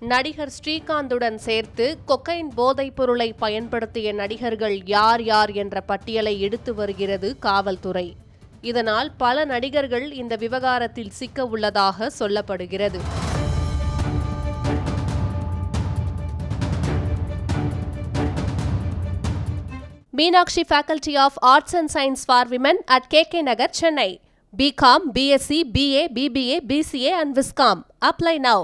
நடிகர் ஸ்ரீகாந்துடன் சேர்த்து கொக்கைன் போதைப் பொருளை பயன்படுத்திய நடிகர்கள் யார் யார் என்ற பட்டியலை எடுத்து வருகிறது காவல்துறை. இதனால் பல நடிகர்கள் இந்த விவகாரத்தில் சிக்க உள்ளதாக சொல்லப்படுகிறது. Meenakshi Faculty of Arts and Science for Women at KK Nagar, Chennai. BCom, BSc, BA, BBA, BCA and Viscom. Apply now.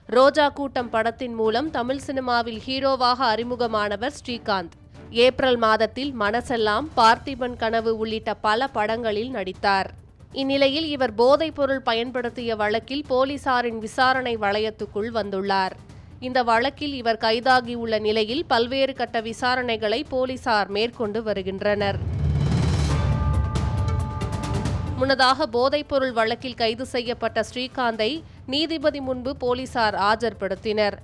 ரோஜா கூட்டம் படத்தின் மூலம் தமிழ் சினிமாவில் ஹீரோவாக அறிமுகமானவர் ஸ்ரீகாந்த். ஏப்ரல் மாதத்தில் மனசெல்லாம், பார்த்திபன் கனவு உள்ளிட்ட பல படங்களில் நடித்தார். இந்நிலையில் இவர் போதைப் பொருள் பயன்படுத்திய வழக்கில் போலீசாரின் விசாரணை வளையத்துக்குள் வந்துள்ளார். இந்த வழக்கில் இவர் கைதாகியுள்ள நிலையில் பல்வேறு கட்ட விசாரணைகளை போலீசார் மேற்கொண்டு வருகின்றனர். முன்னதாக போதைப்பொருள் வழக்கில் கைது செய்யப்பட்ட ஸ்ரீகாந்தை நீதிபதி முன்பு போலீசார் ஆஜர்படுத்தினர்.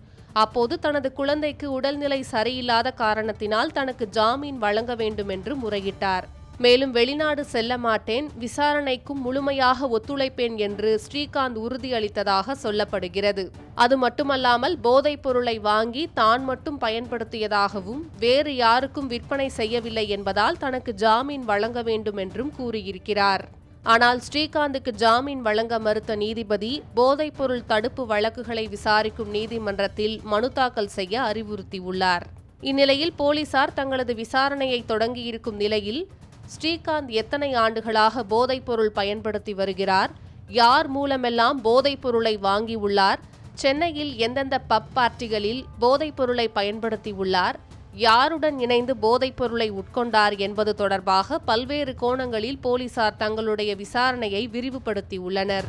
அப்போது தனது குழந்தைக்கு உடல்நிலை சரியில்லாத காரணத்தினால் தனக்கு ஜாமீன் வழங்க வேண்டும் என்று முறையிட்டார். மேலும் வெளிநாடு செல்ல மாட்டேன், விசாரணைக்கும் முழுமையாக ஒத்துழைப்பேன் என்று ஸ்ரீகாந்த் உறுதியளித்ததாக சொல்லப்படுகிறது. அது மட்டுமல்லாமல் போதைப் பொருளை வாங்கி தான் மட்டும் பயன்படுத்தியதாகவும் வேறு யாருக்கும் விற்பனை செய்யவில்லை என்பதால் தனக்கு ஜாமீன் வழங்க வேண்டும் என்றும் கூறியிருக்கிறார். ஆனால் ஸ்ரீகாந்துக்கு ஜாமீன் வழங்க மறுத்த நீதிபதி போதைப் பொருள் தடுப்பு வழக்குகளை விசாரிக்கும் நீதிமன்றத்தில் மனு தாக்கல் செய்ய அறிவுறுத்தியுள்ளார். இந்நிலையில் போலீசார் தங்களது விசாரணையை தொடங்கியிருக்கும் நிலையில் ஸ்ரீகாந்த் எத்தனை ஆண்டுகளாக போதைப் பொருள் பயன்படுத்தி வருகிறார், யார் மூலமெல்லாம் போதைப் பொருளை வாங்கியுள்ளார், சென்னையில் எந்தெந்த பப் பார்ட்டிகளில் போதைப் பொருளை பயன்படுத்தியுள்ளார், யாருடன் இணைந்து போதைப் பொருளை உட்கொண்டார் என்பது தொடர்பாக பல்வேறு கோணங்களில் போலீசார் தங்களுடைய விசாரணையை விரிவுபடுத்தியுள்ளனர்.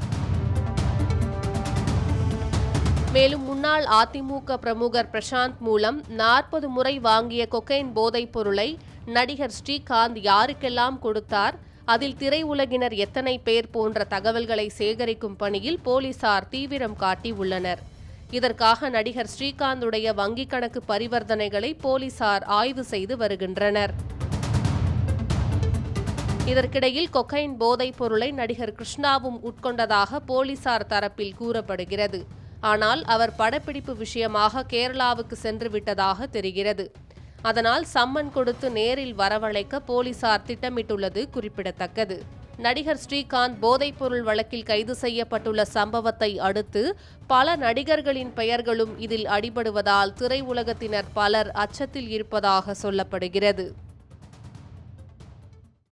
மேலும் முன்னாள் அதிமுக பிரமுகர் பிரசாந்த் மூலம் 40 முறை வாங்கிய கொக்கைன் போதைப் பொருளை நடிகர் ஸ்ரீகாந்த் யாருக்கெல்லாம் கொடுத்தார், அதில் திரையுலகினர் எத்தனை பேர் போன்ற தகவல்களை சேகரிக்கும் பணியில் போலீசார் தீவிரம் காட்டி உள்ளனர். இதற்காக நடிகர் ஸ்ரீகாந்துடைய வங்கிக் கணக்கு பரிவர்த்தனைகளை போலீசார் ஆய்வு செய்து வருகின்றனர். இதற்கிடையில் கொக்கைன் போதைப் பொருளை நடிகர் கிருஷ்ணாவும் உட்கொண்டதாக போலீசார் தரப்பில் கூறப்படுகிறது. ஆனால் அவர் படப்பிடிப்பு விஷயமாக கேரளாவுக்கு சென்று விட்டதாக தெரிகிறது. அதனால் சம்மன் கொடுத்து நேரில் வரவழைக்க போலீசார் திட்டமிட்டுள்ளது குறிப்பிடத்தக்கது. நடிகர் ஸ்ரீகாந்த் போதைப் பொருள் வழக்கில் கைது செய்யப்பட்டுள்ள சம்பவத்தை அடுத்து பல நடிகர்களின் பெயர்களும் இதில் அடிபடுவதால் திரையுலகத்தினர் பலர் அச்சத்தில் இருப்பதாக சொல்லப்படுகிறது.